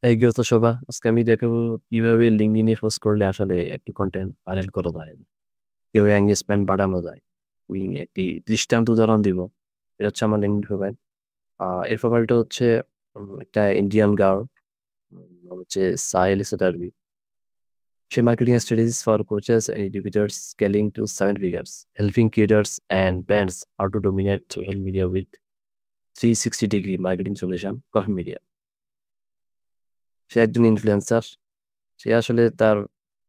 এই গেছো শোভা, আজকে আমি দেখাবো কিভাবে লিঙ্কডইনে পোস্ট করলে আসলে একটি কন্টেন্ট ভাইরাল করা যায়, কিভাবে এঙ্গেজমেন্ট বাড়ানো যায়। আমি একটি দৃষ্টান্ত উদাহরণ দিব। এটা হচ্ছে আমার লিঙ্কডইন প্রোফাইল। এর প্রোফাইলটা হচ্ছে একটা ইন্ডিয়ান গার্ল, হচ্ছে সাহেল সেটারবি। সে marketing strategies for coaches and educators scaling to seven figures, helping creators and brands how to dominate social media with 360 degree marketing solution coffee media. সে একজন ইনফ্লুয়েন্সার। সে আসলে তার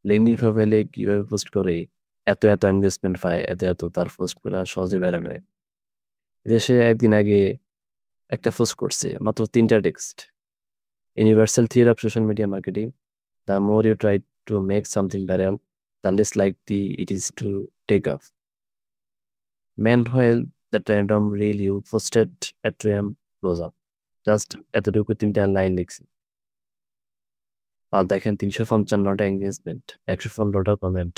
লিঙ্কডইন প্রোফাইলে কিভাবে পোস্ট করে এত এত এনগেজমেন্ট পায়, এত এত তার পোস্ট গুলা সহজে ভাইরাল হয়। যে সে একদিন আগে একটা পোস্ট করছে, মাত্র 3টা text: universal theory of social media marketing, the more you try to make something viral, the less likely it is to take off. Meanwhile, that random reel you posted at 2 a.m. blows up. Just এতটুকু 3টা line লিখছে, আর দেখেন 355টা engagement, 115টা comment.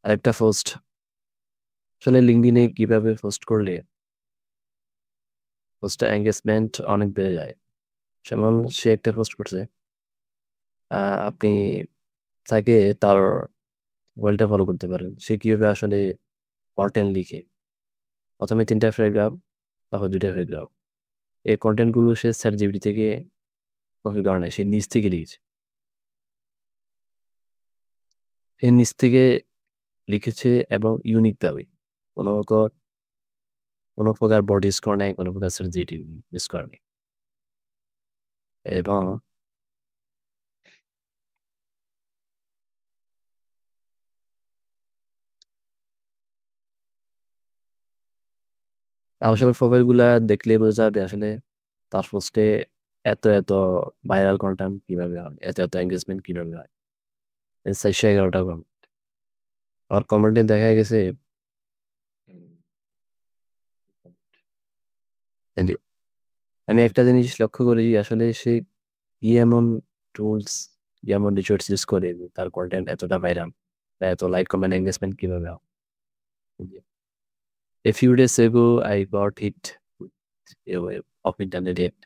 আরেকটা post, আসলে লিঙ্কডইনে কিভাবে post করলে পোস্টটা engagement অনেক বেড়ে যায়। যেমন সে একটা পোস্ট করছে, আপনি তাকে তার ওয়েলটা ফলো করতে পারেন। সে কিভাবে আসলে কন্টেন্ট লিখে, প্রথমে 3টা প্যারাগ্রাফ, তারপর 2টা প্যারাগ্রাফ। এই কন্টেন্ট গুলো সে চ্যাট জিপিটি থেকে কপি করে নেয়, সে নিজ থেকে লিখেছে। সে নিজ থেকে লিখেছে এবং ইউনিক ভাবে, কোনো কোনো প্রকার বডি ইউজ করে নাই, কোনো প্রকার চ্যাট জিপিটি ইউজ করে নাই। এবং আসলে প্রোফাইল গুলা দেখলে বোঝা যাবে আসলে তার পোস্টে এত এত ভাইরাল কন্টেন্ট কিভাবে হয়, এত এত এঙ্গেজমেন্ট কিভাবে হয়। 411টা কমেন্ট। আর কমেন্টে দেখা গেছে এই যে, আমি একটা জিনিস লক্ষ্য করি আসলে সে কি এমন টুলস, যেমন রিসোর্স ইউজ করে যে তার কন্টেন্ট এতটা ভাইরাল বা এত লাইক কমেন্ট এঙ্গেজমেন্ট কিভাবে হয়। A few days ago, I got hit with a wave of internet hate.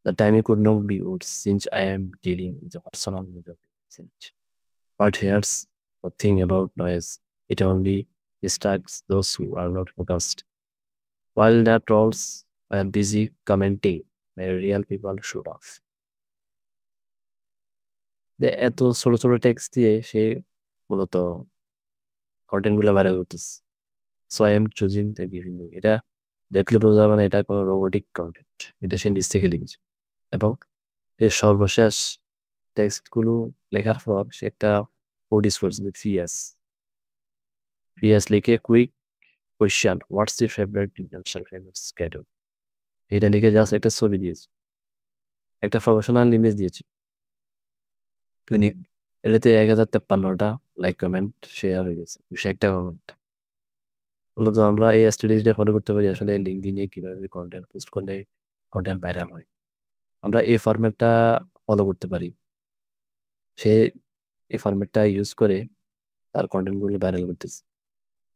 The timing could not be worse since I am dealing with a personal media message. But here's the thing about noise: it only distracts those who are not focused. While the trolls were busy commenting, the real people should off. যে এত ছোট ছোট text দিয়ে সে মূলত content গুলো viral করতেছে। So I am choosing the giving. এটা দেখলে বোঝা যাবে না এটা কোনো রোবোটিক কন্টেন্ট, এটা সে নিজ থেকে লিখেছে। এবং এর সর্বশেষ টেক্সট গুলো লেখার পর সে একটা প্রডিউস করছে ফিয়াস। ফিয়াস লিখে quick question, what's your favourite international favourite schedule. এটা লিখে জাস্ট একটা ছবি দিয়েছে, একটা প্রফেশনাল ইমেজ দিয়েছে। তিনি এটাতে 1053টা লাইক কমেন্ট শেয়ার হয়ে গেছে, 201টা কমেন্ট। মূলত আমরা এই স্ট্র্যাটেজিটা ফলো করতে পারি আসলে লিঙ্কডইনে কিভাবে কন্টেন্ট পোস্ট করলে কন্টেন্ট ভাইরাল হয়। আমরা এই ফরম্যাটটা ফলো করতে পারি। সে এই ফরম্যাটটা ইউজ করে তার কন্টেন্ট গুলো ভাইরাল করতেছে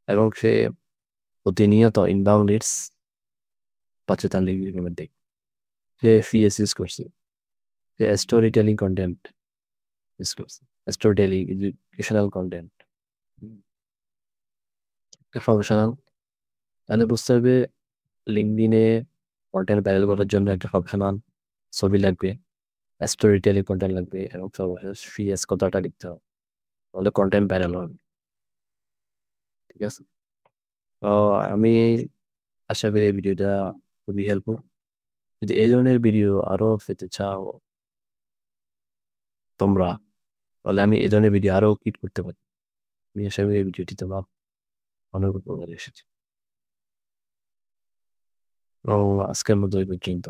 এবং সে প্রতিনিয়ত ইনবাউন্ড লিডস পাচ্ছে তার লিঙ্কডইন মধ্যে। সে সিএস ইউজ করছে, সে স্টোরি টেলিং কন্টেন্ট ইউজ করছে, story telling, educational content, professional. তাহলে বুঝতে হবে লিঙ্কডইনে কন্টেন্ট ভাইরাল করার জন্য একটা প্রফেশনাল ছবি লাগবে, স্টোরি টেলিং কন্টেন্ট লাগবে এবং সর্বশেষ সিএস কথাটা লিখতে হবে, তাহলে কন্টেন্ট ভাইরাল হবে। ঠিক আছে? তো আমি আশা করি এই ভিডিওটা খুবই হেল্পফুল। যদি এই ধরনের ভিডিও আরো পেতে চাও তোমরা, তাহলে আমি এই ধরনের ভিডিও আরো ক্রিয়েট করতে পারি। আমি আশা করি এই ভিডিওটি তোমার অনেক উপকারে এসেছে। তো আজকের মতো এই পর্যন্ত।